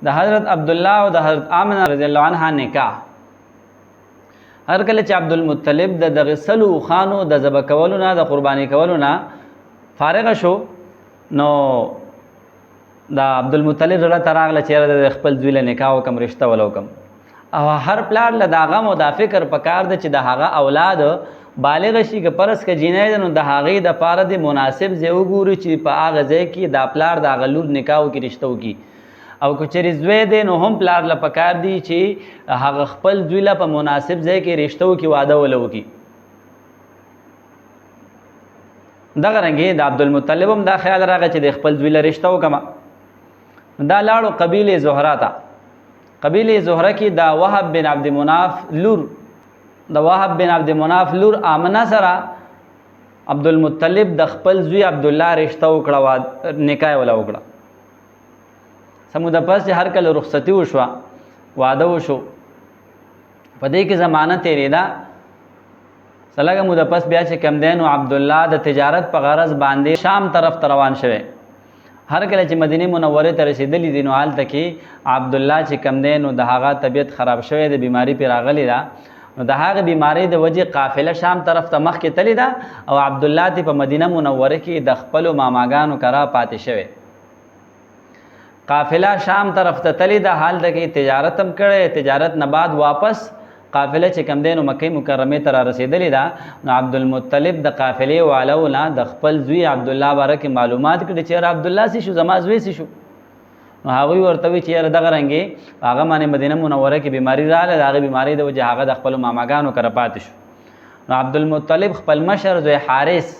د حضرت عبدالله او د حضرت آمنه رضی الله عنها نکاح. هر کله چې عبدالمطلب د دغه سلو خانو د ذبح کولو نه د قرباني کولو نه فارغ شو، نو د عبدالمطلب زړه ته راغله چې د خپل زوی له نکاح وکم، رشته ولوکم. او هر پلار له د هغه د فکر پکار ده چې د هغه اولاد بالغ شي، که پرس که جینۍ ده نو د هغې دپاره د مناسب ځای وګوري چې په هغه ځای کې دا پلار د هغه لور نکاح وکړي، رشته وکړي. او که چېرې زوی دی نو هم پلار له پکار دی چې هغه خپل زوی له په مناسب ځای کې رشته وکړي، واده وله وکړي. دغه رنګې د عبدالمطلب هم دا خیال راغی چې د خپل زوی له رشته وکړم. دا لاړو قبیلې زهره ته. قبیلې زهره کې د وهب بن عبد مناف لور، د وهب بن عبد مناف لور آمنه سره عبدالمطلب د خپل زوی عبدالله رشته وکړه، نکاح ولا وکړه. سموده پس چې هر کله رخصتي وشوه، واده وشو، په دې کې زمانه تېرېده. سلګه موده پس بیا چې کم دی نو عبدالله د تجارت په غرض باندې شام طرف ته روان شوی. هر کله چې مدینه منوره ته رسیدلی دی نو هلته کې عبدالله چې کم دی نو د هغه طبیعت خراب شوی، د بیماری پې راغلی ده. نو د هغه بیماری د وجې قافله شام طرف ته مخکې تللی ده او عبدالله ته په مدینه منوره کې د خپلو ماماګانو کرا پاتې شوی. قافله شام طرف ته تللی ده، حال ده کې تجارت هم کړی، تجارت نه بعد واپس قافله چې کم دی نو مکې مکرمې ته را رسېدلې ده. نو عبدالمطلب د قافلې والو نه د خپل زوی عبدالله باره کې معلومات کړي چې یاره عبدالله څه شو، زما زوی څه شو. نو هغوی ورته وایي چې یاره دغه رنګې هغه باندې مدینه منوره کې بیماري راغله، د هغې بیمارۍ د وجې هغه د خپلو ماماګانو کره پاتې شو. نو عبدالمطلب خپل مشر زوی حارث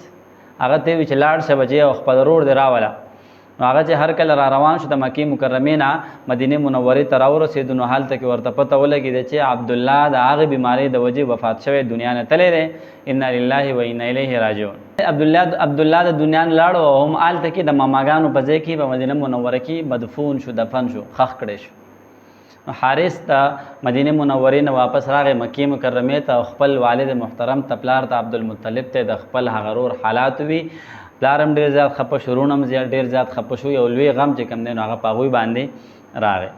هغه ته وایي چې لاړ شه بچې او خپل ورور دې راوله. نو هغه چې هر کله را روان شو د مکې مکرمې نه مدینه منورې ته راورسېدو نو هلته کې ورته پته ولګېده چې عبدالله د هغې بیمارۍ د وجې وفات شوی، دنیا نه تللی دی. انا لله و انا الیه راجعون. عبدالله د دنیا نه لاړو او هم هلته کې د ماماګانو په ځای کې په مدینه منوره کې مدفون شو، دفن شو، خښ کړی شو. نو حارث ته مدینه منورې نه واپس راغی مکې مکرمې ته او خپل والد محترم ته پلار ته عبدالمطلب ته د خپل هغه ورور حالات وي. پلار هم ډېر زیات خفه شو، ورور هم ډېر زیات خفه شو. یو لوی غم چې کوم دی نو هغه په هغوی باندې راغی.